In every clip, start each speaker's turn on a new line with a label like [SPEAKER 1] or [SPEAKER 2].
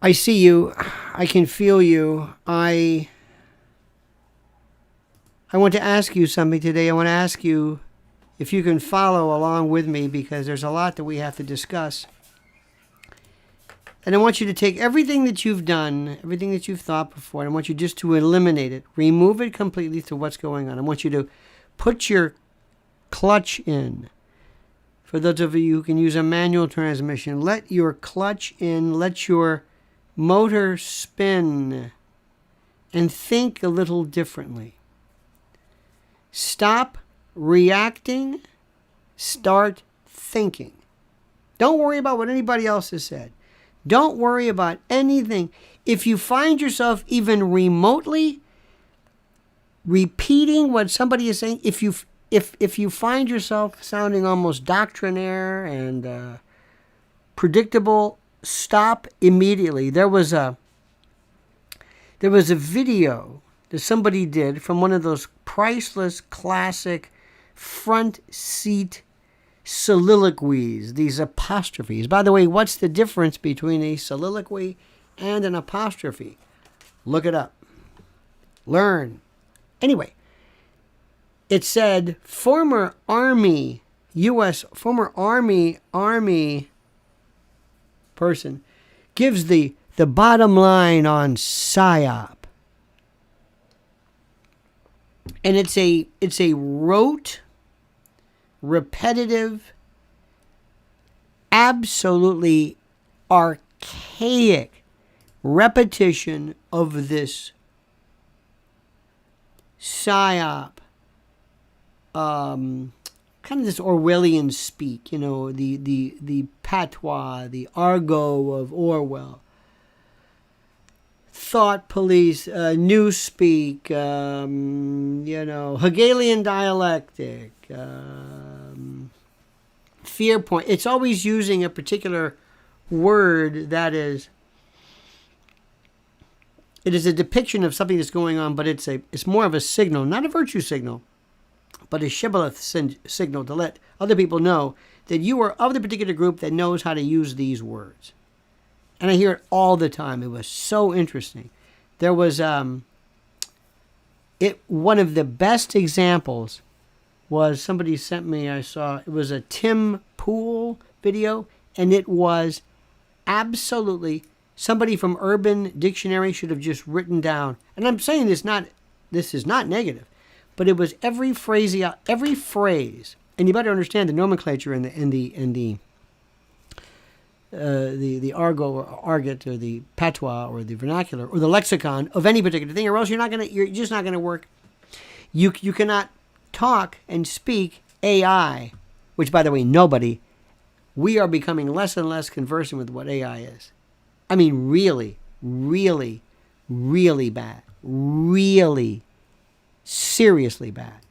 [SPEAKER 1] I see you. I can feel you. I want to ask you something today. I want to ask you if you can follow along with me, because there's a lot that we have to discuss. And I want you to take everything that you've done, everything that you've thought before, and I want you just to eliminate it, remove it completely to what's going on. I want you to put your clutch in. For those of you who can use a manual transmission, let your clutch in, let your motor spin, and think a little differently. Stop reacting, start thinking. Don't worry about what anybody else has said. Don't worry about anything. If you find yourself even remotely repeating what somebody is saying, if you find yourself sounding almost doctrinaire and predictable, stop immediately. There was a video that somebody did from one of those priceless classic front seat soliloquies, these apostrophes. By the way, what's the difference between a soliloquy and an apostrophe? Look it up. Learn. Anyway, it said former Army person gives the bottom line on PSYOP. And it's a rote, repetitive, absolutely archaic repetition of this PSYOP, kind of this Orwellian speak, the patois, the argot of Orwell. Thought police, newspeak, Hegelian dialectic, fear point. It's always using a particular word that is, it is a depiction of something that's going on, but it's more of a signal, not a virtue signal, but a shibboleth signal to let other people know that you are of the particular group that knows how to use these words. And I hear it all the time. It was so interesting. There was one of the best examples was somebody sent me, I saw, it was a Tim Pool video, and it was absolutely, somebody from Urban Dictionary should have just written down, and I'm saying this is not negative, but it was every phrase, and you better understand the nomenclature and the argot or argot or the patois or the vernacular or the lexicon of any particular thing, or else you're just not gonna work. You cannot talk and speak AI, which, by the way, we are becoming less and less conversant with what AI is. I mean, really, really, really bad. Really, seriously bad.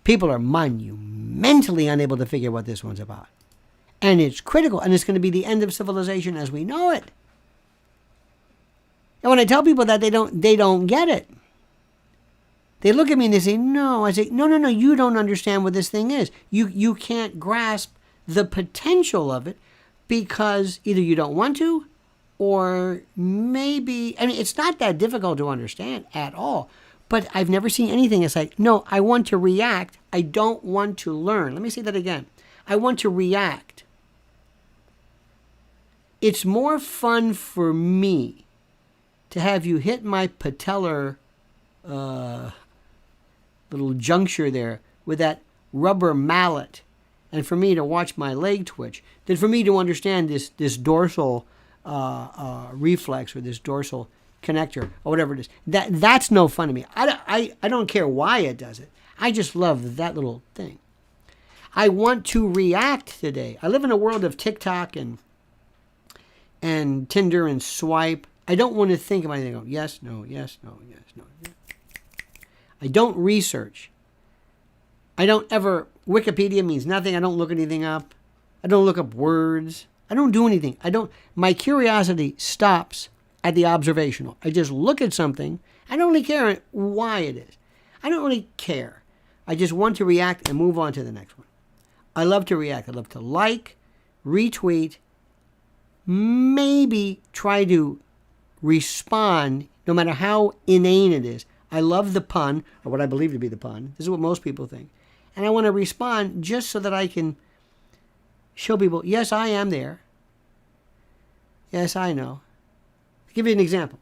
[SPEAKER 1] People are monumentally unable to figure what this one's about. And it's critical, and it's going to be the end of civilization as we know it. And when I tell people that, they don't get it. They look at me and they say, no. I say, no, you don't understand what this thing is. You can't grasp the potential of it because either you don't want to, or maybe, it's not that difficult to understand at all. But I've never seen anything that's like, no, I want to react. I don't want to learn. Let me say that again. I want to react. It's more fun for me to have you hit my patellar little juncture there with that rubber mallet, and for me to watch my leg twitch, than for me to understand this dorsal reflex or this dorsal connector or whatever it is. That's no fun to me. I don't care why it does it. I just love that little thing. I want to react today. I live in a world of TikTok and Tinder and swipe. I don't want to think about anything. I go, yes, no, yes, no, yes, no. Yes. I don't research. I don't ever, Wikipedia means nothing. I don't look anything up. I don't look up words. I don't do anything. My curiosity stops at the observational. I just look at something. I don't really care why it is. I don't really care. I just want to react and move on to the next one. I love to react. I love to like, retweet, maybe try to respond, no matter how inane it is. I love the pun, or what I believe to be the pun. This is what most people think. And I want to respond just so that I can show people, yes, I am there. Yes, I know. I'll give you an example.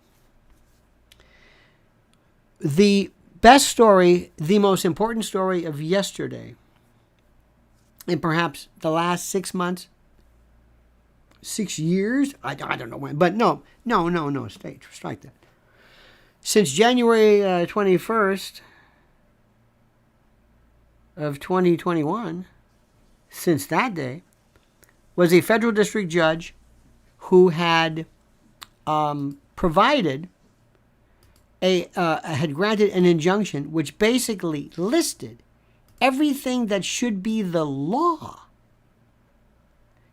[SPEAKER 1] The best story, the most important story of yesterday, and perhaps the last 6 months, 6 years, I don't know when, but no, strike that. Since January 21st of 2021, since that day, was a federal district judge who had provided had granted an injunction which basically listed everything that should be the law.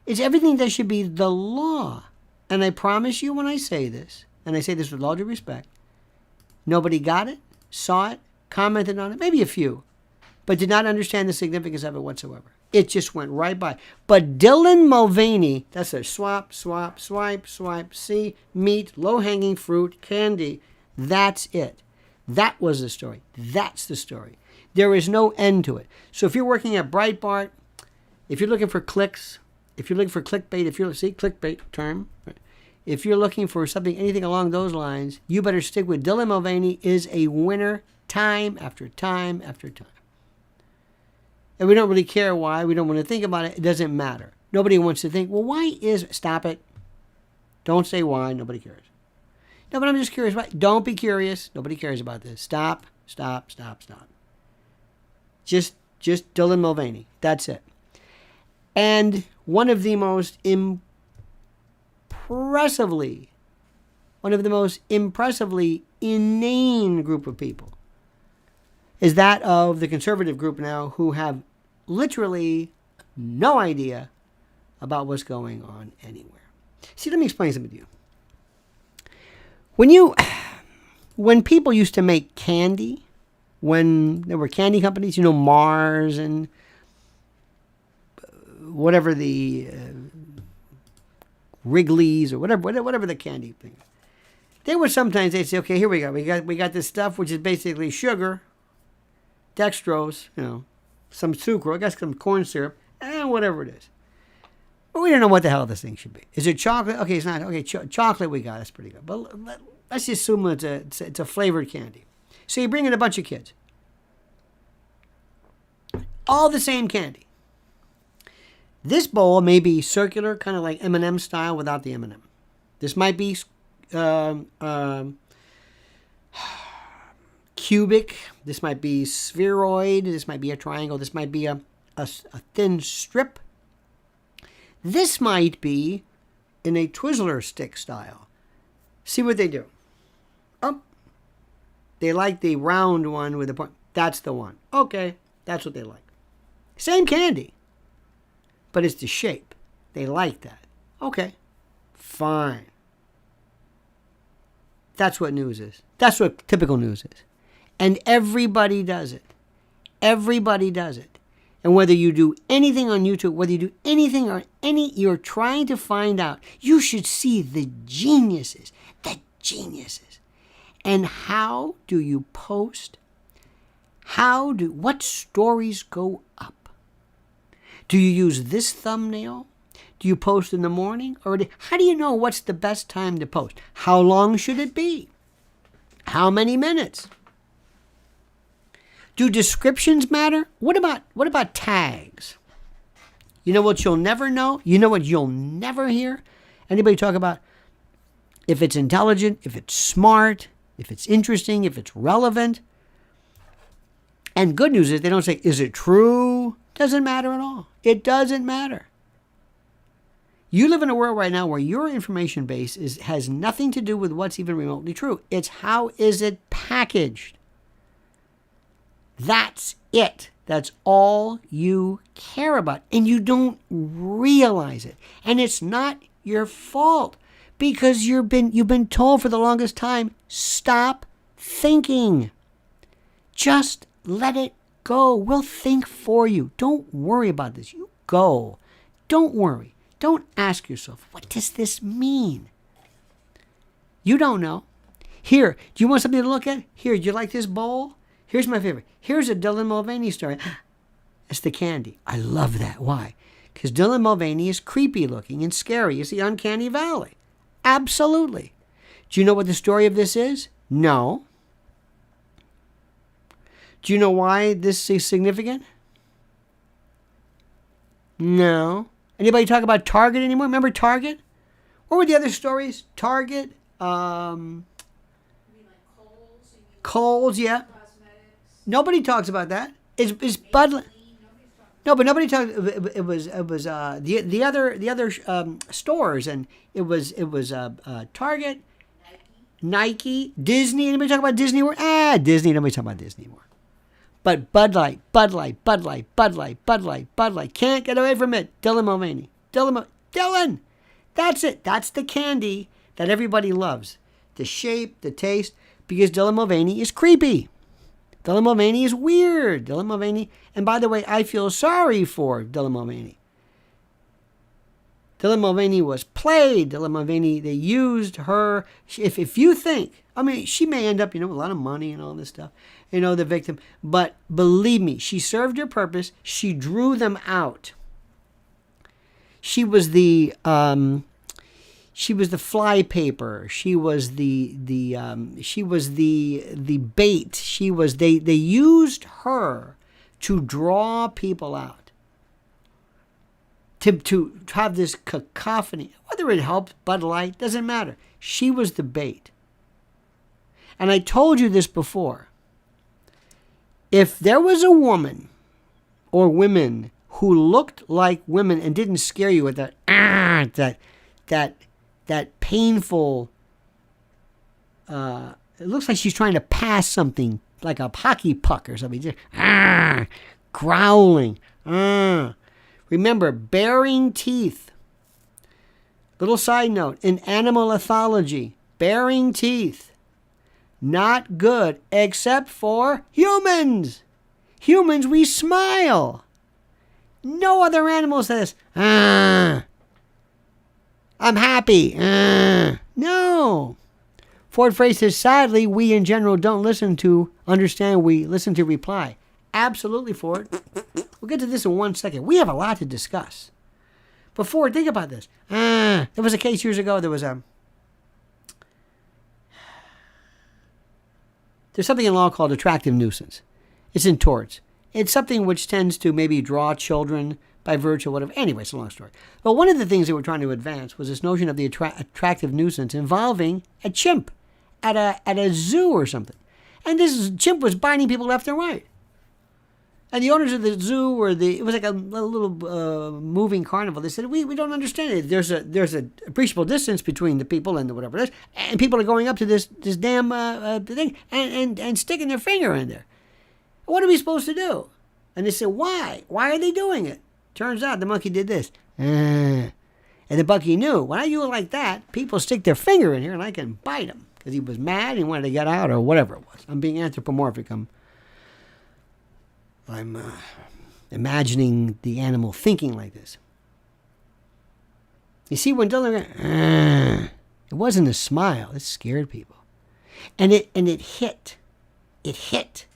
[SPEAKER 1] It's everything that should be the law. And I promise you when I say this, and I say this with all due respect, nobody got it, saw it, commented on it, maybe a few, but did not understand the significance of it whatsoever. It just went right by. But Dylan Mulvaney, that's a swap, swipe, see, meat, low-hanging fruit, candy. That's it. That was the story. That's the story. There is no end to it. So if you're working at Breitbart, if you're looking for clicks, if you're looking for clickbait, clickbait term, right? If you're looking for something, anything along those lines, you better stick with Dylan Mulvaney is a winner time after time after time. And we don't really care why. We don't want to think about it. It doesn't matter. Nobody wants to think, well, why is... Stop it. Don't say why. Nobody cares. No, but I'm just curious. Why? Don't be curious. Nobody cares about this. Stop. Just Dylan Mulvaney. That's it. And one of the most impressively inane group of people is that of the conservative group now, who have literally no idea about what's going on anywhere. See, let me explain something to you. When people used to make candy, when there were candy companies, Mars and whatever the Wrigley's or whatever the candy thing, they would sometimes they'd say, okay, here we go. We got this stuff which is basically sugar, dextrose, some sucrose, I guess some corn syrup, and whatever it is. But we don't know what the hell this thing should be. Is it chocolate? Okay, it's not. Okay, chocolate we got. That's pretty good. But let's just assume it's a flavored candy. So you bring in a bunch of kids. All the same candy. This bowl may be circular, kind of like M&M style without the M&M. This might be cubic. This might be spheroid. This might be a triangle. This might be a thin strip. This might be in a Twizzler stick style. See what they do. Oh, they like the round one with the point. That's the one. Okay, that's what they like. Same candy, but it's the shape. They like that. Okay, fine. That's what news is. That's what typical news is. And everybody does it. Everybody does it. And whether you do anything on YouTube, whether you do anything or you're trying to find out, you should see the geniuses. And how do you post? What stories go up? Do you use this thumbnail? Do you post in the morning? How do you know what's the best time to post? How long should it be? How many minutes? Do descriptions matter? What about tags? You know what you'll never know? You know what you'll never hear? Anybody talk about if it's intelligent, if it's smart, if it's interesting, if it's relevant? And good news is they don't say, is it true? Doesn't matter at all. It doesn't matter. You live in a world right now where your information base has nothing to do with what's even remotely true. It's how is it packaged. That's it. That's all you care about. And you don't realize it. And it's not your fault because you've been told for the longest time, stop thinking. Just let it go. We'll think for you. Don't worry about this. You go. Don't worry. Don't ask yourself, what does this mean? You don't know. Here, do you want something to look at? Here, do you like this bowl? Here's my favorite. Here's a Dylan Mulvaney story. It's the candy. I love that. Why? Because Dylan Mulvaney is creepy looking and scary. It's the uncanny valley. Absolutely. Do you know what the story of this is? No. Do you know why this is significant? No. Anybody talk about Target anymore? Remember Target? What were the other stories? Target, Kohl's, yeah. Nobody talks about that. It's Bud Light. No, but nobody talks. It was the other stores, and it was Target, Nike, Disney. Anybody talk about Disney? Disney. Nobody talk about Disney anymore. But Bud Light. Can't get away from it. Dylan Mulvaney. Dylan. That's it. That's the candy that everybody loves. The shape, the taste, because Dylan Mulvaney is creepy. Dylan Mulvaney is weird. Dylan Mulvaney, and by the way, I feel sorry for Dylan Mulvaney. Dylan Mulvaney was played. Dylan Mulvaney, they used her. If you think, I mean, she may end up, a lot of money and all this stuff, the victim. But believe me, she served her purpose. She drew them out. She was the fly paper. She was the bait. They used her to draw people out. To have this cacophony, whether it helped Bud Light, doesn't matter. She was the bait. And I told you this before. If there was a woman or women who looked like women and didn't scare you with that painful, it looks like she's trying to pass something like a hockey puck or something, just growling. Remember, baring teeth. Little side note, in animal ethology, baring teeth, not good except for humans. Humans, we smile. No other animal says, I'm happy. No. Ford Frey says, sadly, we in general don't listen to understand, we listen to reply. Absolutely, Ford. We'll get to this in 1 second. We have a lot to discuss. But Ford, think about this. There was a case years ago. There's something in law called attractive nuisance. It's in torts. It's something which tends to maybe draw children by virtue of whatever. Anyway, it's a long story. But one of the things they were trying to advance was this notion of the attractive nuisance involving a chimp at a zoo or something. And this chimp was biting people left and right. And the owners of the zoo, it was like a little moving carnival. They said, we don't understand it. There's a appreciable distance between the people and the whatever it is, and people are going up to this damn thing and sticking their finger in there. What are we supposed to do? And they said, why? Why are they doing it? Turns out the monkey did this. And the monkey knew, when I do it like that, people stick their finger in here and I can bite them. Because he was mad, he wanted to get out or whatever it was. I'm being anthropomorphic. I'm imagining the animal thinking like this. You see, when Dylan, it wasn't a smile. It scared people. And it hit. It hit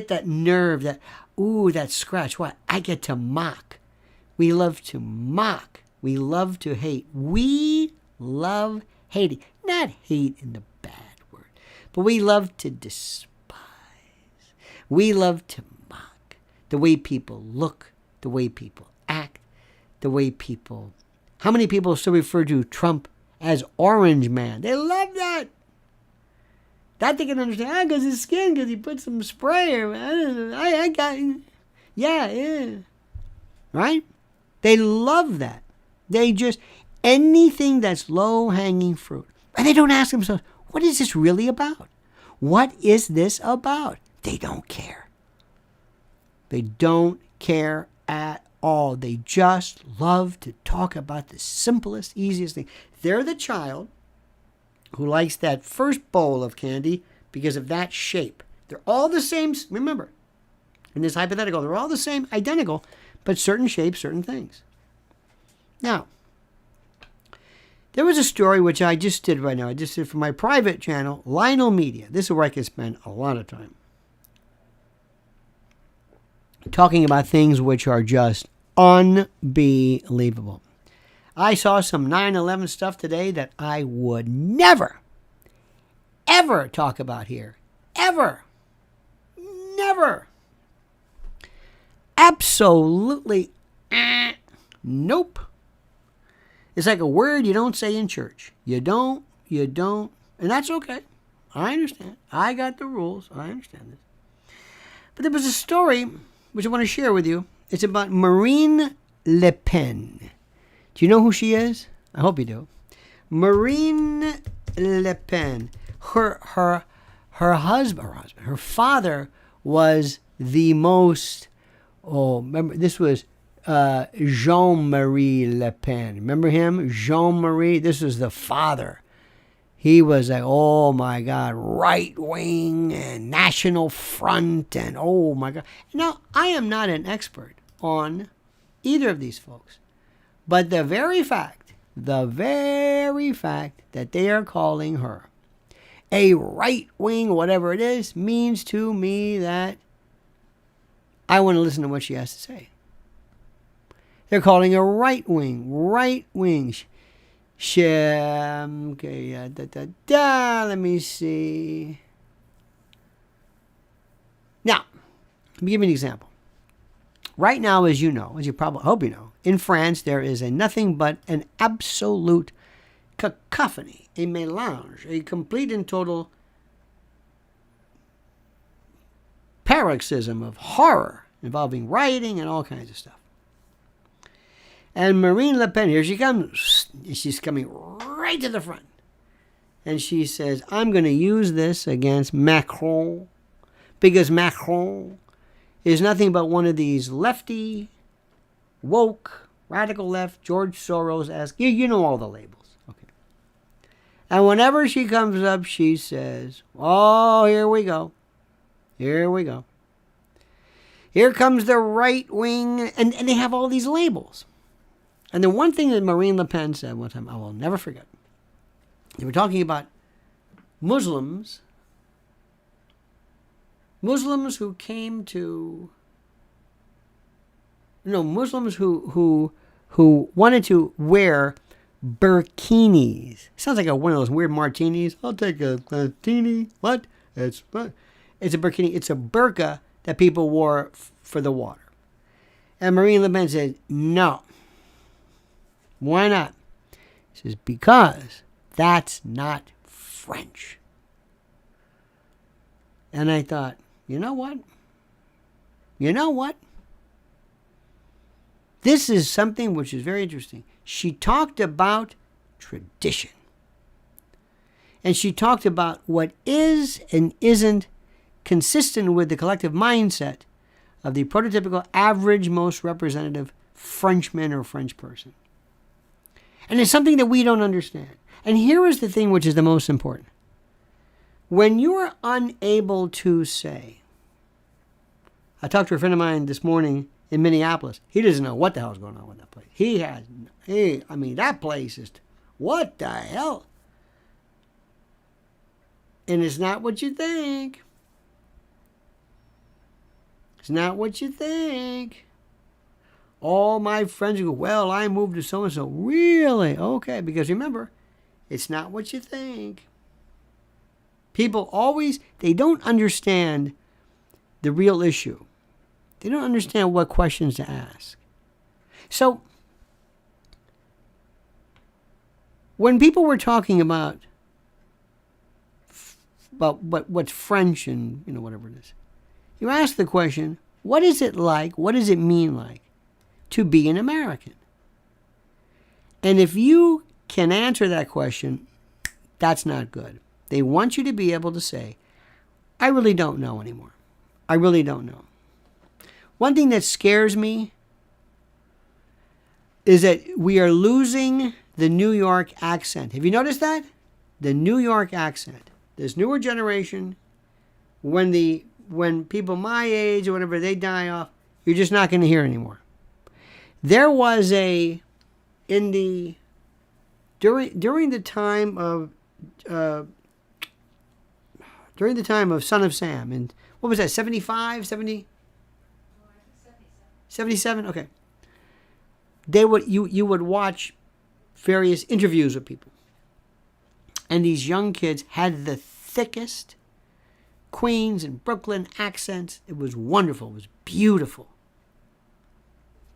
[SPEAKER 1] that nerve, that scratch. What? I get to mock. We love to mock. We love to hate. We love hating. Not hate in the bad word, but we love to despise. We love to mock the way people look, the way people act, the way people... How many people still refer to Trump as Orange Man? They love that. That they can understand. Because his skin, because he put some spray or... I got... Yeah. Right? They love that. They just... Anything that's low-hanging fruit. And they don't ask themselves, what is this really about? What is this about? They don't care. They don't care at all. They just love to talk about the simplest, easiest thing. They're the child who likes that first bowl of candy because of that shape. They're all the same. Remember, in this hypothetical, they're all the same, identical, but certain shapes, certain things. Now, There was a story which I just did right now. I just did for my private channel, Lionel Media. This is where I can spend a lot of time talking about things which are just unbelievable. I saw some 9/11 stuff today that I would never, ever talk about here. Ever. Never. Absolutely. Nope. It's like a word you don't say in church. You don't. And that's okay. I understand. I got the rules. I understand this. But there was a story which I want to share with you. It's about Marine Le Pen. Do you know who she is? I hope you do. Marine Le Pen. Her father was the most, remember, this was Jean-Marie Le Pen. Remember him? Jean-Marie? This was the father. He was like, oh my God, right wing and National Front and oh my God. Now, I am not an expert on either of these folks, but the very fact that they are calling her a right wing, whatever it is, means to me that I want to listen to what she has to say. They're calling her right wing. Okay, let me see. Now, let me give you an example. Right now, as you know, as you probably hope you know, in France there is nothing but an absolute cacophony, a melange, a complete and total paroxysm of horror involving rioting and all kinds of stuff. And Marine Le Pen, here she comes. She's coming right to the front. And she says, I'm going to use this against Macron because Macron is nothing but one of these lefty, woke, radical left, George Soros-esque. You know all the labels. Okay. And whenever she comes up, she says, oh, here we go. Here comes the right wing. And they have all these labels. And the one thing that Marine Le Pen said one time, I will never forget. They were talking about Muslims who came to, Muslims who wanted to wear burkinis. Sounds like one of those weird martinis. I'll take a martini. What? It's a burkini. It's a burqa that people wore for the water. And Marine Le Pen said, no. Why not? He says, because that's not French. And I thought, you know what? This is something which is very interesting. She talked about tradition. And she talked about what is and isn't consistent with the collective mindset of the prototypical average, most representative Frenchman or French person. And it's something that we don't understand. And here is the thing which is the most important. When you are unable to say, I talked to a friend of mine this morning in Minneapolis. He doesn't know what the hell is going on with that place. That place is, what the hell? And it's not what you think. It's not what you think. All my friends go, well, I moved to so-and-so. Really? Okay. Because remember, it's not what you think. People they don't understand the real issue. They don't understand what questions to ask. So, when people were talking about what's French and, whatever it is, you ask the question, what is it like? What does it mean like to be an American? And if you can answer that question, that's not good. They want you to be able to say, I really don't know anymore. I really don't know. One thing that scares me is that we are losing the New York accent. Have you noticed that? The New York accent. This newer generation, when people my age or whatever, they die off, you're just not going to hear anymore. There was in the during the time of Son of Sam, and what was that, 75, 70? 77? Okay. You would watch various interviews with people. And these young kids had the thickest Queens and Brooklyn accents. It was wonderful. It was beautiful.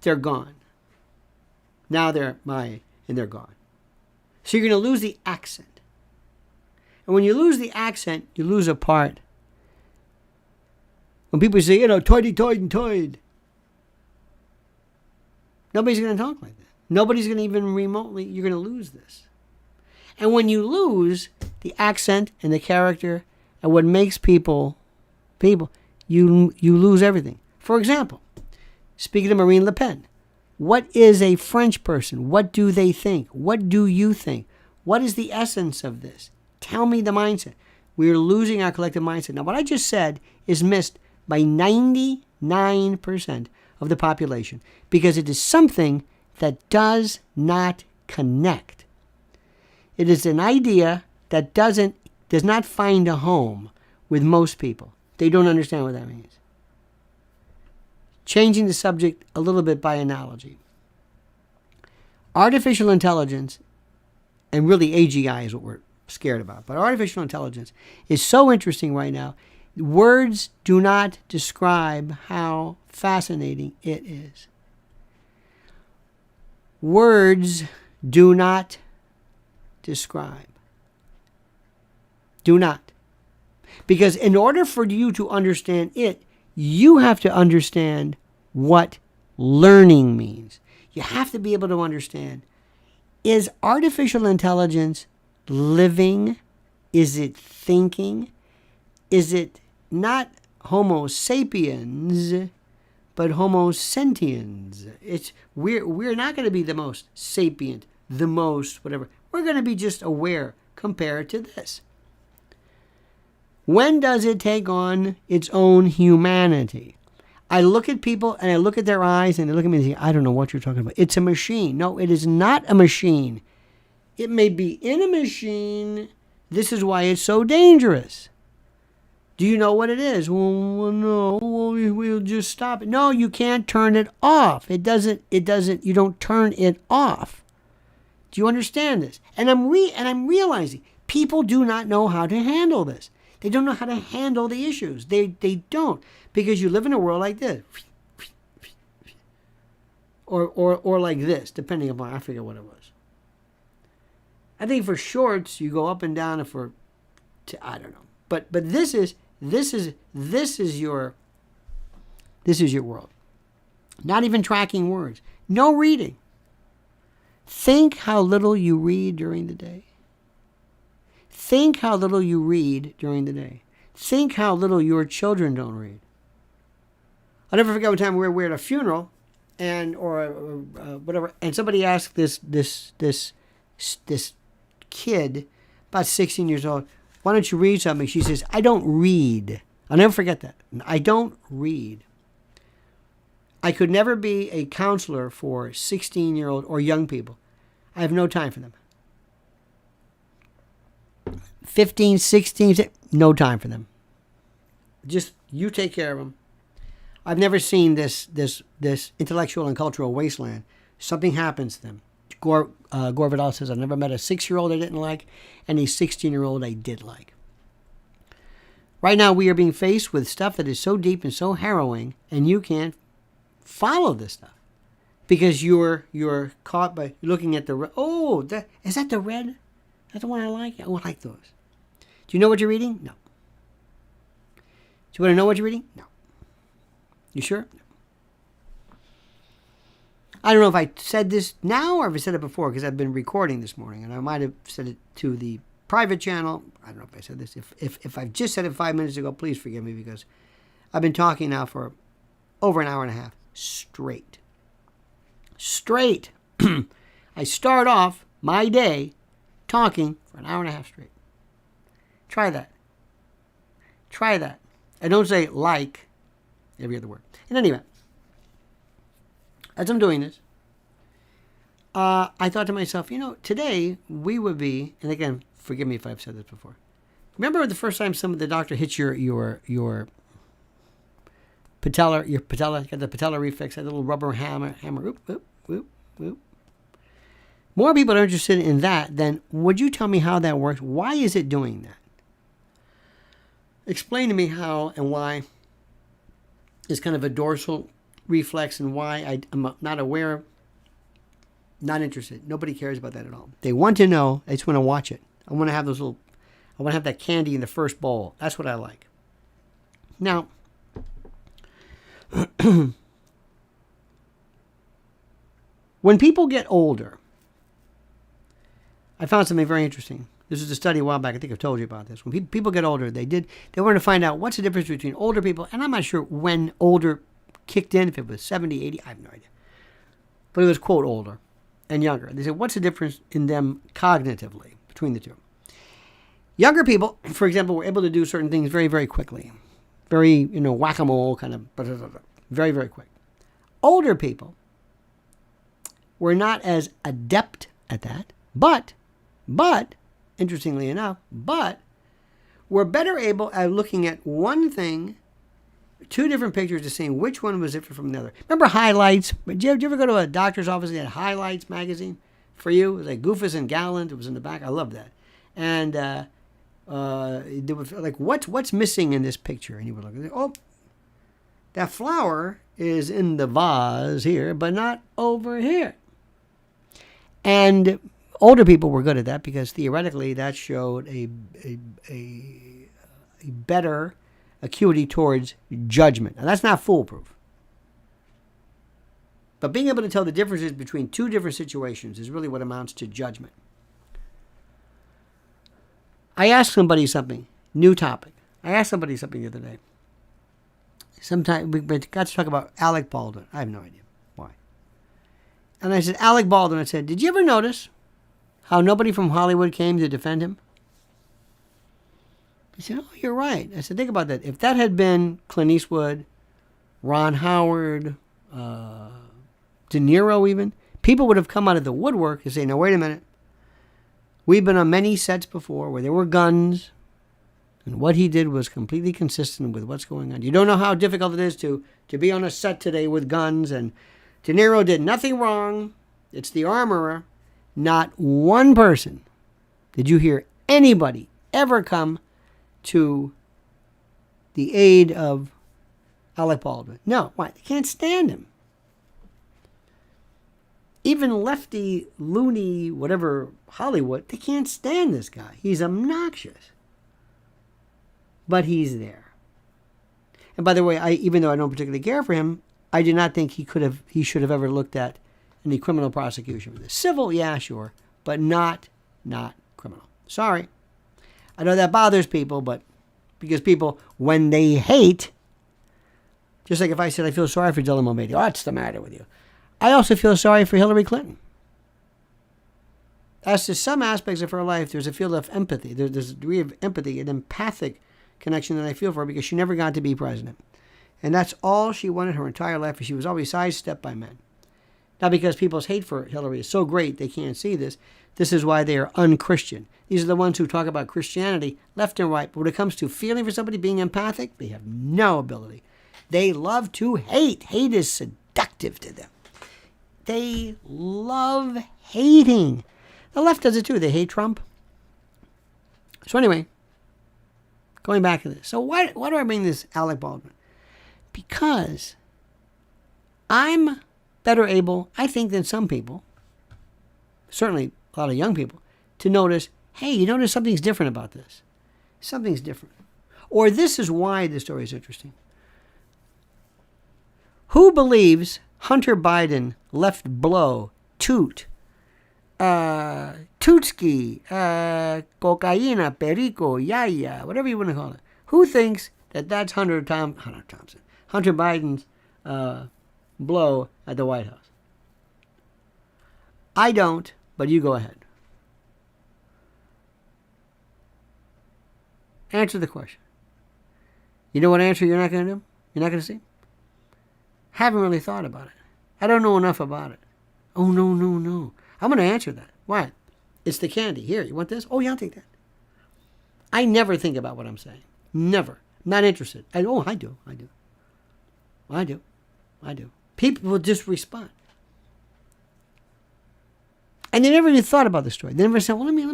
[SPEAKER 1] They're gone. Now they're gone. So you're going to lose the accent. And when you lose the accent, you lose a part. When people say, toity, and toid. Nobody's going to talk like that. Nobody's going to even remotely, you're going to lose this. And when you lose the accent and the character and what makes people, you lose everything. For example, speaking of Marine Le Pen, what is a French person? What do they think? What do you think? What is the essence of this? Tell me the mindset. We're losing our collective mindset. Now, what I just said is missed by 99% of the population because it is something that does not connect. It is an idea that does not find a home with most people. They don't understand what that means. Changing the subject a little bit by analogy. Artificial intelligence, and really AGI is what we're scared about, but artificial intelligence is so interesting right now. Words do not describe how fascinating it is. Words do not describe. Do not. Because in order for you to understand it, you have to understand what learning means. You have to be able to understand, is artificial intelligence living? Is it thinking? Is it not Homo sapiens, but Homo sentiens? We're not going to be the most sapient, the most whatever. We're going to be just aware compared to this. When does it take on its own humanity? I look at people and I look at their eyes and they look at me and say, I don't know what you're talking about. It's a machine. No, it is not a machine. It may be in a machine. This is why it's so dangerous. Do you know what it is? Well, no. Well, we'll just stop it. No, you can't turn it off. It doesn't, you don't turn it off. Do you understand this? And I'm realizing people do not know how to handle this. They don't know how to handle the issues. They don't, because you live in a world like this, or like this, depending upon, I forget what it was. I think for shorts you go up and down, and for I don't know, but this is your world. Not even tracking words, no reading. Think how little you read during the day. Think how little you read during the day. Think how little your children don't read. I'll never forget one time we were at a funeral, or whatever, and somebody asked this kid, about 16 years old, why don't you read something? She says, I don't read. I'll never forget that. I don't read. I could never be a counselor for 16-year-old or young people. I have no time for them. 15, 16, no time for them. Just you take care of them. I've never seen this intellectual and cultural wasteland. Something happens to them. Gore Vidal says, I've never met a 6-year-old I didn't like and a 16-year-old I did like. Right now we are being faced with stuff that is so deep and so harrowing, and you can't follow this stuff because you're caught by looking at the is that the red? That's the one I like. I like those. Do you know what you're reading? No. Do you want to know what you're reading? No. You sure? No. I don't know if I said this now or if I said it before, because I've been recording this morning, and I might have said it to the private channel. I don't know if I said this. If I've just said it 5 minutes ago, please forgive me, because I've been talking now for over an hour and a half straight. I start off my day talking for an hour and a half straight. Try that. I don't say like every other word. In any event, as I'm doing this, I thought to myself, today we would be, and again, forgive me if I've said this before. Remember the first time the doctor hits your patella, got the patella reflex, that little rubber hammer, whoop, whoop, whoop, whoop. More people are interested in that than, would you tell me how that works? Why is it doing that? Explain to me how and why is kind of a dorsal reflex and why I'm not aware, not interested. Nobody cares about that at all. They want to know. They just want to watch it. I want to have that candy in the first bowl. That's what I like. Now, when people get older, I found something very interesting. This is a study a while back. I think I've told you about this. When people get older, they wanted to find out what's the difference between older people, and I'm not sure when older kicked in, if it was 70, 80, I have no idea. But it was, quote, older and younger. They said, what's the difference in them cognitively between the two? Younger people, for example, were able to do certain things very, very quickly. Very, whack-a-mole kind of, very, very quick. Older people were not as adept at that, but, interestingly enough, were better able at looking at one thing, two different pictures, to seeing which one was different from the other. Remember highlights? Did you ever go to a doctor's office and they had Highlights magazine for you? It was like Goofus and Gallant. It was in the back. I love that. And there was like, what's missing in this picture? And you would look and say, oh, that flower is in the vase here, but not over here. And older people were good at that because theoretically that showed a better acuity towards judgment. Now, that's not foolproof. But being able to tell the differences between two different situations is really what amounts to judgment. I asked somebody something, new topic. I asked somebody something the other day. Sometime we got to talk about Alec Baldwin. I have no idea why. And I said, Alec Baldwin, I said, did you ever notice how nobody from Hollywood came to defend him? He said, oh, you're right. I said, think about that. If that had been Clint Eastwood, Ron Howard, De Niro even, people would have come out of the woodwork and say, no, wait a minute. We've been on many sets before where there were guns, and what he did was completely consistent with what's going on. You don't know how difficult it is to be on a set today with guns, and De Niro did nothing wrong. It's the armorer. Not one person did you hear anybody ever come to the aid of Alec Baldwin. No, why? They can't stand him. Even lefty, loony, whatever, Hollywood, they can't stand this guy. He's obnoxious. But he's there. And by the way, even though I don't particularly care for him, I do not think he should have ever looked at any criminal prosecution. Civil, yeah, sure, but not criminal. Sorry. I know that bothers people, but because people, when they hate, just like if I said I feel sorry for Dylan Mulvaney, what's the matter with you? I also feel sorry for Hillary Clinton. As to some aspects of her life, there's a field of empathy. There's a degree of empathy, an empathic connection that I feel for her because she never got to be president. And that's all she wanted her entire life, and she was always sidestepped by men. Not because people's hate for Hillary is so great they can't see this. This is why they are unchristian. These are the ones who talk about Christianity left and right. But when it comes to feeling for somebody, being empathic, they have no ability. They love to hate. Hate is seductive to them. They love hating. The left does it too. They hate Trump. So anyway, going back to this. So why do I bring this Alec Baldwin? Because I'm better able, I think, than some people, certainly a lot of young people, to notice, hey, you notice something's different about this. Something's different. Or this is why this story is interesting. Who believes Hunter Biden left blow, toot, tootski, cocaína, perico, yaya, whatever you want to call it? Who thinks that that's Hunter Biden's blow at the White House? I don't, but you go ahead. Answer the question. You know what answer you're not going to do? You're not going to see? Haven't really thought about it. I don't know enough about it. Oh, no. I'm going to answer that. Why? It's the candy. Here, you want this? Oh, yeah, I'll take that. I never think about what I'm saying. Never. Not interested. I do. People will just respond. And they never even thought about the story. They never said, well, let me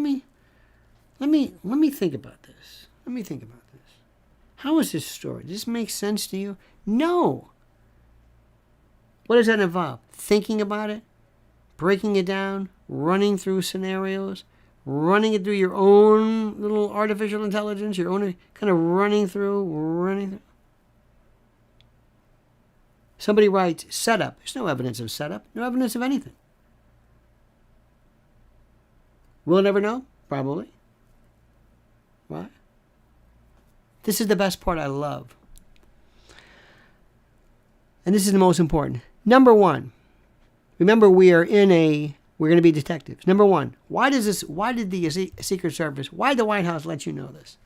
[SPEAKER 1] think about this. Let me think about this. How is this story? Does this make sense to you? No. What does that involve? Thinking about it, breaking it down, running through scenarios, running it through your own little artificial intelligence, your own kind of running through. Somebody writes, setup. There's no evidence of setup, no evidence of anything. We'll never know? Probably. Why? This is the best part I love. And this is the most important. Number one, remember we're going to be detectives. Number one, why did the Secret Service, why did the White House let you know this?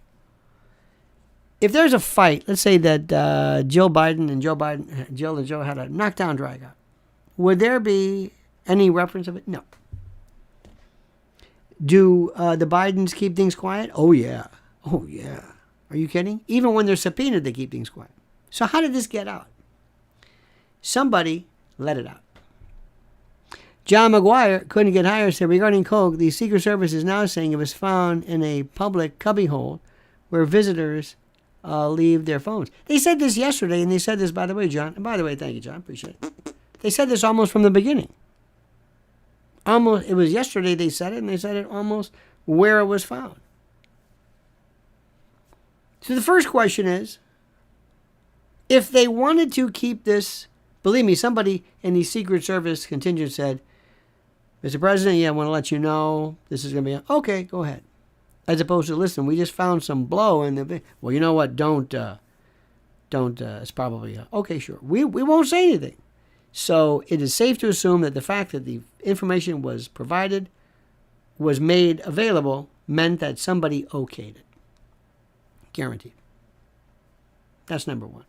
[SPEAKER 1] If there's a fight, let's say that Jill and Joe had a knockdown drag out, would there be any reference of it? No. Do the Bidens keep things quiet? Oh, yeah. Are you kidding? Even when they're subpoenaed, they keep things quiet. So how did this get out? Somebody let it out. John McGuire couldn't get hired, said regarding Coke, the Secret Service is now saying it was found in a public cubbyhole where visitors leave their phones. They said this yesterday, and they said this, by the way, John. And by the way, thank you, John. Appreciate it. They said this almost from the beginning. It was yesterday they said it, and they said it almost where it was found. So the first question is, if they wanted to keep this, believe me, somebody in the Secret Service contingent said, Mr. President, I want to let you know this is going to be, okay, go ahead. As opposed to, listen, we just found some blow in the, well, you know what, don't, it's probably, okay, sure. We won't say anything. So it is safe to assume that the fact that the information was provided, was made available, meant that somebody okayed it. Guaranteed. That's number one.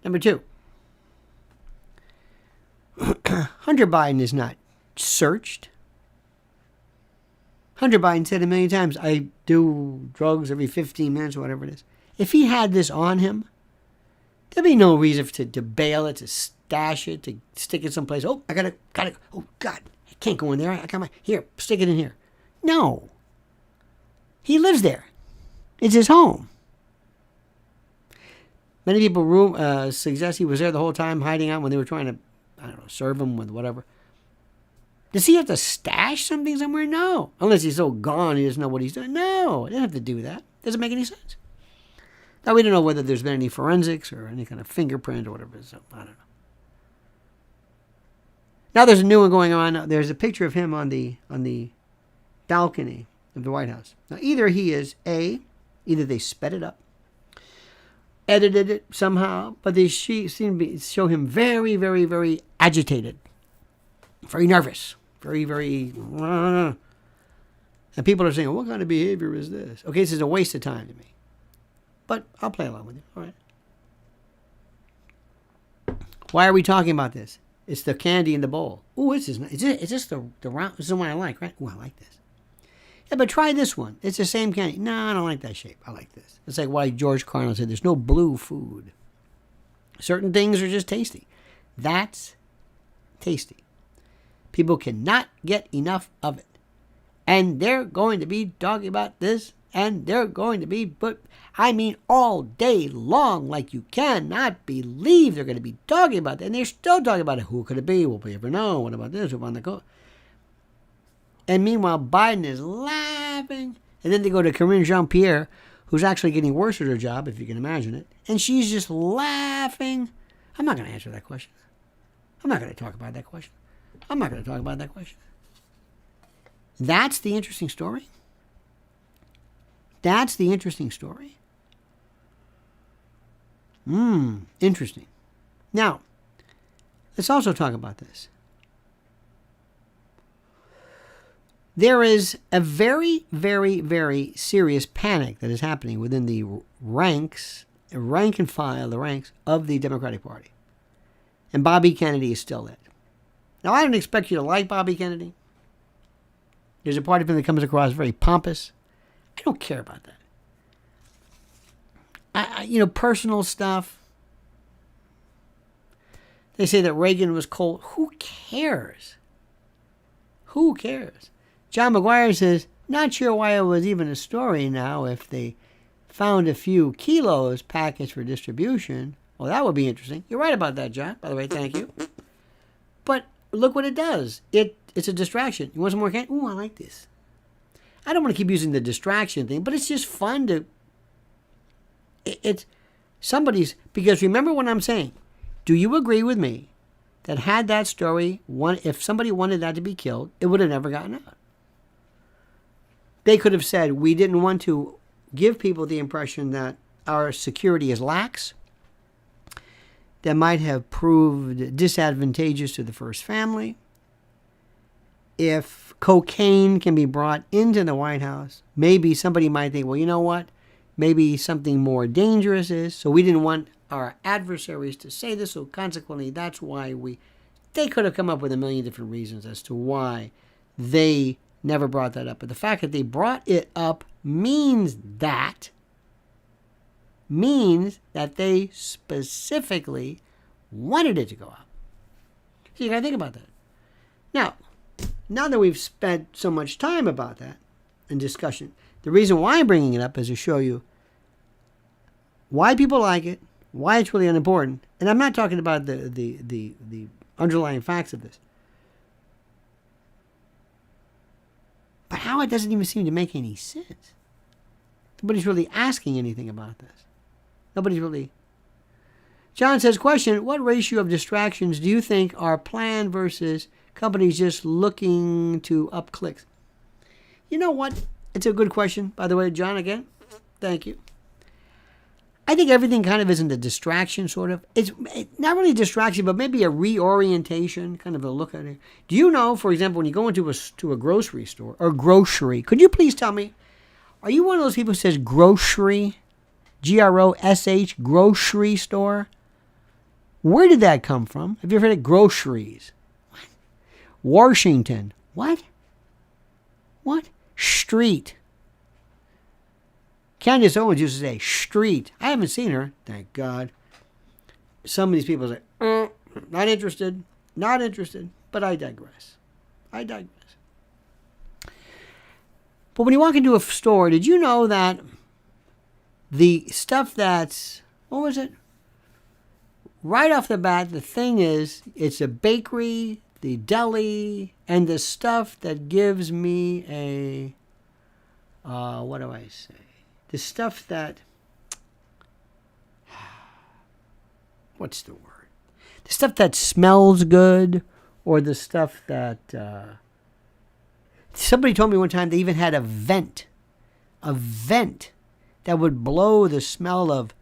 [SPEAKER 1] Number two. Hunter Biden is not searched. Hunter Biden said a million times, I do drugs every 15 minutes or whatever it is. If he had this on him, there'd be no reason to bail it, to stash it, to stick it someplace. Oh, I gotta, oh God, I can't go in there. I got here, stick it in here. No. He lives there. It's his home. Many people suggest he was there the whole time, hiding out when they were trying to, serve him with whatever. Does he have to stash something somewhere? No. Unless he's so gone he doesn't know what he's doing. No, he doesn't have to do that. Doesn't make any sense. Now, we don't know whether there's been any forensics or any kind of fingerprint or whatever. So, I don't know. Now there's a new one going on. There's a picture of him on the balcony of the White House. Now, either either they sped it up, edited it somehow, but they seem to show him very, very, very agitated, very nervous, very, very... And people are saying, what kind of behavior is this? Okay, this is a waste of time to me. But I'll play along with you. All right. Why are we talking about this? It's the candy in the bowl. Ooh, is this the round? This is the one I like, right? Ooh, I like this. Yeah, but try this one. It's the same candy. No, I don't like that shape. I like this. It's like why George Carlin said there's no blue food. Certain things are just tasty. That's tasty. People cannot get enough of it. And they're going to be talking about this, and they're going to be, all day long, like you cannot believe they're going to be talking about that. And they're still talking about it. Who could it be? Will we ever know? What about this? Who on the coast? And meanwhile, Biden is laughing. And then they go to Karine Jean-Pierre, who's actually getting worse at her job, if you can imagine it. And she's just laughing. I'm not going to answer that question. I'm not going to talk about that question. That's the interesting story. Interesting. Now, let's also talk about this. There is a very, very, very serious panic that is happening within the rank and file, the ranks of the Democratic Party. And Bobby Kennedy is still it. Now, I don't expect you to like Bobby Kennedy. There's a part of him that comes across very pompous. I don't care about that. Personal stuff. They say that Reagan was cold. Who cares? Who cares? John McGuire says, not sure why it was even a story now if they found a few kilos packaged for distribution. Well, that would be interesting. You're right about that, John. By the way, thank you. But look what it does. It's a distraction. You want some more candy? Ooh, I like this. I don't want to keep using the distraction thing, but it's just fun to... It's somebody's... Because remember what I'm saying. Do you agree with me that had that story, if somebody wanted that to be killed, it would have never gotten out? They could have said, we didn't want to give people the impression that our security is lax. That might have proved disadvantageous to the first family. If cocaine can be brought into the White House, maybe somebody might think, well, you know what? Maybe something more dangerous is. So we didn't want our adversaries to say this, so consequently, that's why they could have come up with a million different reasons as to why they never brought that up. But the fact that they brought it up means that they specifically wanted it to go up. So you got to think about that. Now that we've spent so much time about that in discussion, the reason why I'm bringing it up is to show you why people like it, why it's really unimportant. And I'm not talking about the underlying facts of this. But how it doesn't even seem to make any sense. Nobody's really asking anything about this. Nobody's really... John says, question, what ratio of distractions do you think are planned versus companies just looking to up clicks? You know what? It's a good question. By the way, John, again, thank you. I think everything kind of isn't a distraction, sort of. It's not really a distraction, but maybe a reorientation, kind of a look at it. Do you know, for example, when you go into a grocery store, or grocery, could you please tell me, are you one of those people who says grocery, Grosh, grocery store? Where did that come from? Have you ever heard of groceries? What? Washington. What? Street. Candace Owens used to say, street. I haven't seen her, thank God. Some of these people say, not interested, but I digress. But when you walk into a store, did you know that the stuff that's, what was it? Right off the bat, the thing is, it's a bakery, the deli, and the stuff that gives me a, what do I say? The stuff that, what's the word? The stuff that smells good, or the stuff that, somebody told me one time they even had a vent that would blow the smell of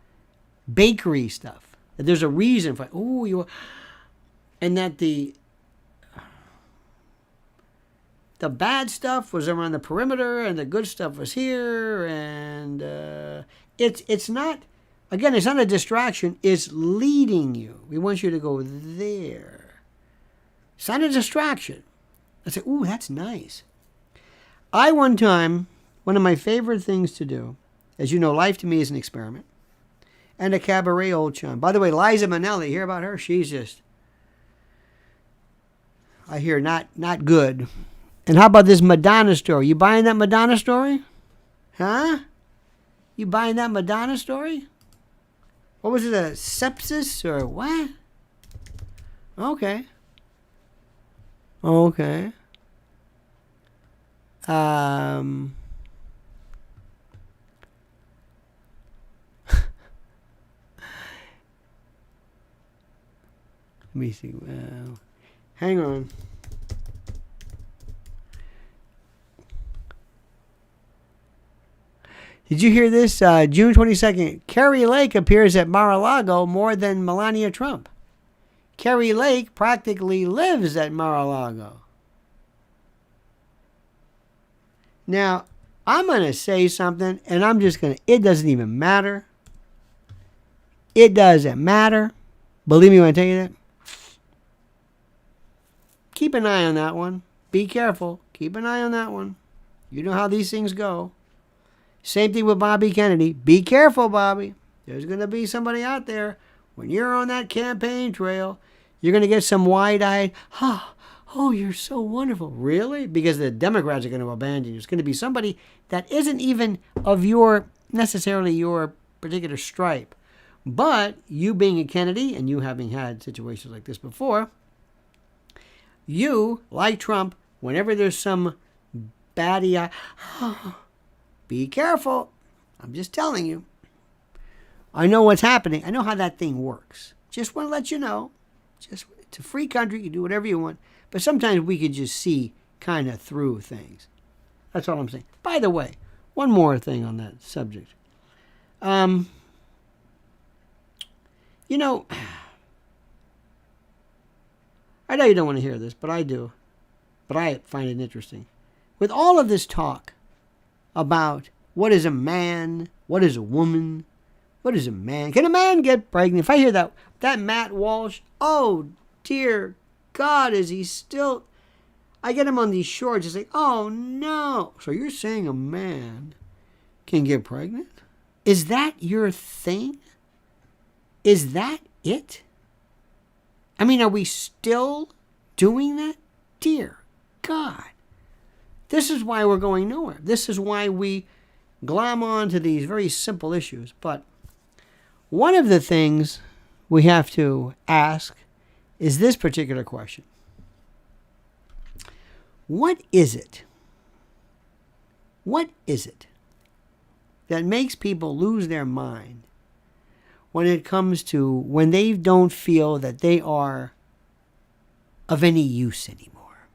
[SPEAKER 1] bakery stuff. That there's a reason for it. And that the bad stuff was around the perimeter and the good stuff was here, and it's not, again, it's not a distraction, it's leading you. We want you to go there. It's not a distraction. I say, ooh, that's nice. One time, one of my favorite things to do, as you know, life to me is an experiment, and a cabaret old chum. By the way, Liza Minnelli, hear about her? She's just, I hear, not good. And how about this Madonna story? You buying that Madonna story? Huh? You buying that Madonna story? What was it, a sepsis or what? Okay. Let me see. Hang on. Did you hear this? June 22nd, Carrie Lake appears at Mar-a-Lago more than Melania Trump. Carrie Lake practically lives at Mar-a-Lago. Now, I'm going to say something, and I'm just going to, it doesn't even matter. It doesn't matter. Believe me when I tell you that. keep an eye on that one. Be careful. Keep an eye on that one. You know how these things go. Same thing with Bobby Kennedy. Be careful, Bobby. There's going to be somebody out there. When you're on that campaign trail, you're going to get some wide-eyed, oh, you're so wonderful. Really? Because the Democrats are going to abandon you. It's going to be somebody that isn't even of necessarily your particular stripe. But you being a Kennedy and you having had situations like this before, you, like Trump, whenever there's some baddie, be careful. I'm just telling you. I know what's happening. I know how that thing works. Just want to let you know. It's a free country. You can do whatever you want. But sometimes we can just see kind of through things. That's all I'm saying. By the way, one more thing on that subject. You know, I know you don't want to hear this, but I do. But I find it interesting. With all of this talk about what is a man, what is a woman, what is a man? Can a man get pregnant? If I hear that Matt Walsh, oh dear God, is he still... I get him on these shorts, it's like, oh no. So you're saying a man can get pregnant? Is that your thing? Is that it? I mean, are we still doing that? Dear God. This is why we're going nowhere. This is why we glom on to these very simple issues. But one of the things we have to ask is this particular question. What is it? What is it that makes people lose their mind when it comes to when they don't feel that they are of any use anymore?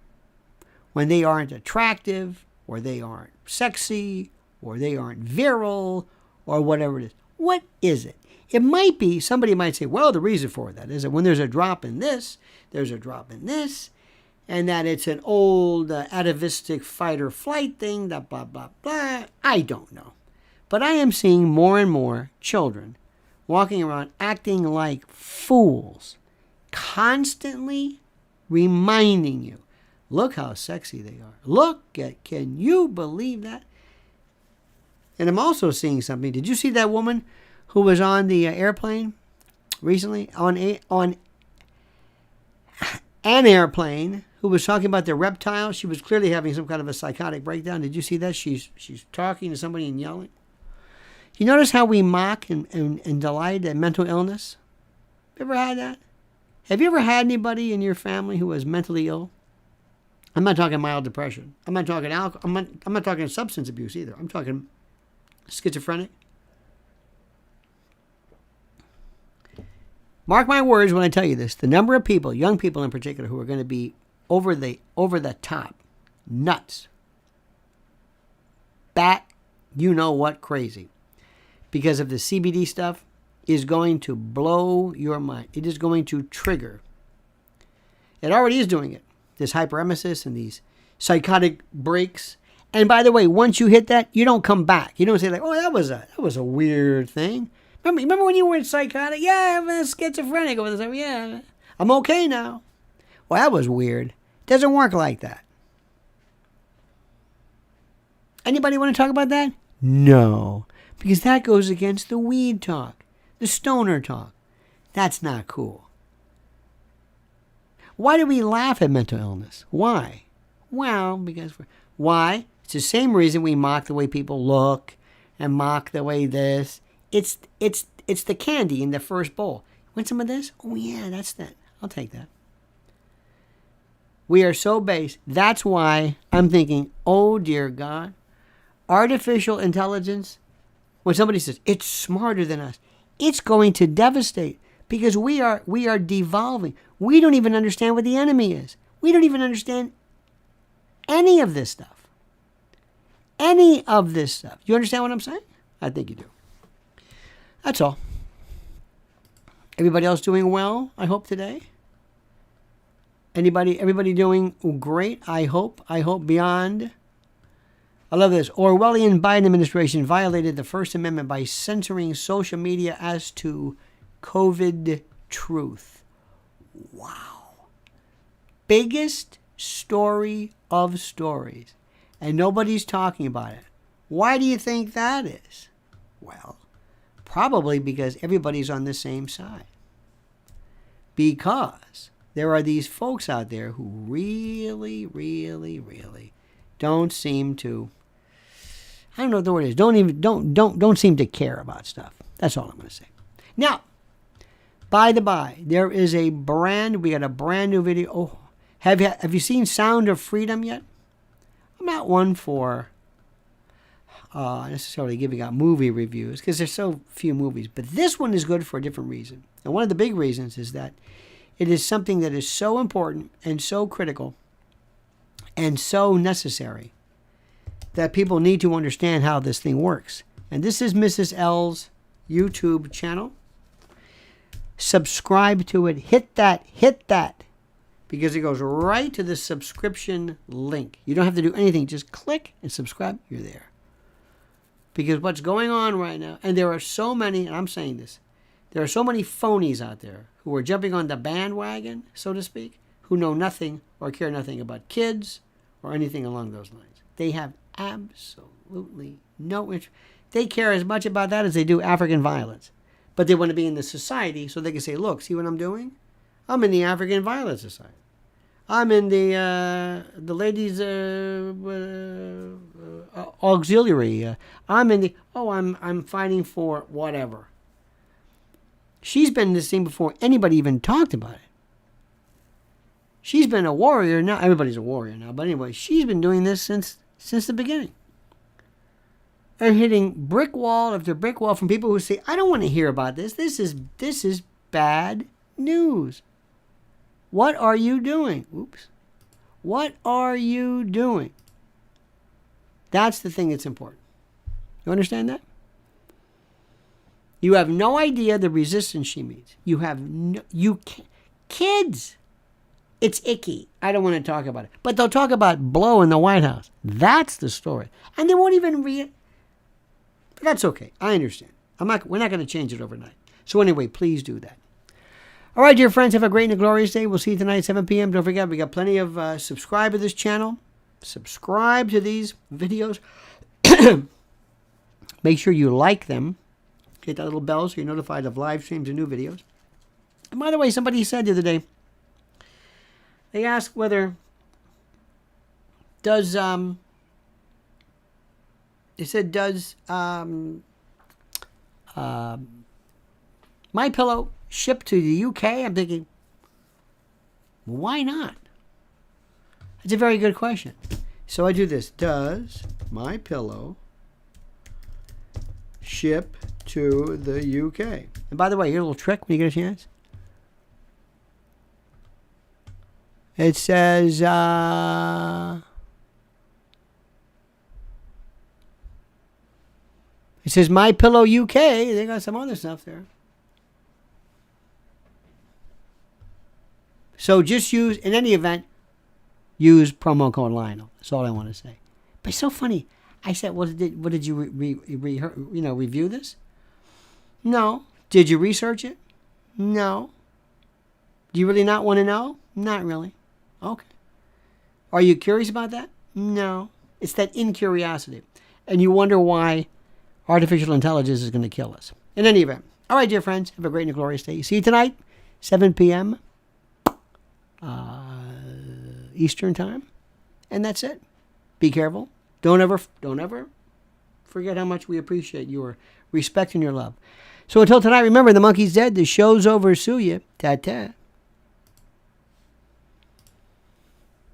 [SPEAKER 1] When they aren't attractive, or they aren't sexy, or they aren't virile, or whatever it is. What is it? It might be, somebody might say, well, the reason for that is that when there's a drop in this, there's a drop in this, and that it's an old atavistic fight or flight thing, that blah, blah, blah. I don't know. But I am seeing more and more children walking around acting like fools, constantly reminding you, look how sexy they are. Look at, can you believe that? And I'm also seeing something. Did you see that woman who was on the airplane recently? On an airplane, who was talking about the reptile. She was clearly having some kind of a psychotic breakdown. Did you see that? She's talking to somebody and yelling. You notice how we mock and delight at mental illness? Ever had that? Have you ever had anybody in your family who was mentally ill? I'm not talking mild depression. I'm not talking alcohol. I'm not talking substance abuse either. I'm talking schizophrenic. Mark my words when I tell you this. The number of people, young people in particular, who are going to be over the top, nuts, bat, you know what, crazy, because of the CBD stuff, is going to blow your mind. It is going to trigger. It already is doing it. This hyperemesis and these psychotic breaks. And by the way, once you hit that, you don't come back. You don't say like, oh, that was a weird thing. Remember when you were psychotic? Yeah, I'm schizophrenic over this. Yeah, I'm okay now. Well, that was weird. It doesn't work like that. Anybody want to talk about that? No, because that goes against the weed talk, the stoner talk. That's not cool. Why do we laugh at mental illness? Why? Well, why? It's the same reason we mock the way people look and mock the way this. It's the candy in the first bowl. Want some of this? Oh yeah, that's that. I'll take that. We are so base. That's why I'm thinking, oh dear God, artificial intelligence, when somebody says it's smarter than us, it's going to devastate because we are devolving. We don't even understand what the enemy is. We don't even understand any of this stuff. Any of this stuff. You understand what I'm saying? I think you do. That's all. Everybody else doing well, I hope, today? Everybody doing great, I hope beyond. I love this. Orwellian Biden administration violated the First Amendment by censoring social media as to COVID truth. Wow. biggest story of stories, and nobody's talking about it. Why do you think that is? Well, probably because everybody's on the same side. Because there are these folks out there who really, really, really don't seem to, I don't know what the word is, don't seem to care about stuff. That's all I'm going to say. Now, by the by, there is we got a brand new video. Oh, have you seen Sound of Freedom yet? I'm not one for necessarily giving out movie reviews because there's so few movies, but this one is good for a different reason. And one of the big reasons is that it is something that is so important and so critical and so necessary that people need to understand how this thing works. And this is Mrs. L's YouTube channel. Subscribe to it. Hit that, because it goes right to the subscription link. You don't have to do anything. Just click and subscribe. You're there. Because what's going on right now, and there are so many, and I'm saying this, there are so many phonies out there who are jumping on the bandwagon, so to speak, who know nothing or care nothing about kids or anything along those lines. They have absolutely no interest. They care as much about that as they do African violence. But they want to be in the society so they can say, look, see what I'm doing? I'm in the African Violence Society. I'm in the ladies' auxiliary. I'm fighting for whatever. She's been in this thing before anybody even talked about it. She's been a warrior now. Everybody's a warrior now. But anyway, she's been doing this since the beginning. And hitting brick wall after brick wall from people who say, I don't want to hear about this. This is bad news. What are you doing? Oops. What are you doing? That's the thing that's important. You understand that? You have no idea the resistance she meets. Kids. It's icky. I don't want to talk about it. But they'll talk about blow in the White House. That's the story. And they won't even read it. But that's okay. I understand. We're not going to change it overnight. So anyway, please do that. All right, dear friends, have a great and a glorious day. We'll see you tonight at 7 p.m. Don't forget, we got plenty of subscribe to this channel. Subscribe to these videos. Make sure you like them. Hit that little bell so you're notified of live streams and new videos. And by the way, somebody said the other day, they asked whether does My Pillow ship to the UK? I'm thinking, why not? That's a very good question. So I do this. Does My Pillow ship to the UK? And by the way, here's a little trick when you get a chance. It says, My Pillow UK. They got some other stuff there. So just use, in any event, use promo code Lionel. That's all I want to say. But it's so funny. I said, what did you review this? No. Did you research it? No. Do you really not want to know? Not really. Okay. Are you curious about that? No. It's that incuriosity. And you wonder why artificial intelligence is going to kill us. In any event. All right, dear friends. Have a great and glorious day. See you tonight, 7 p.m. Eastern time. And that's it. Be careful. Don't ever forget how much we appreciate your respect and your love. So until tonight, remember, the monkey's dead. The show's over. Sue ya. Ta-ta.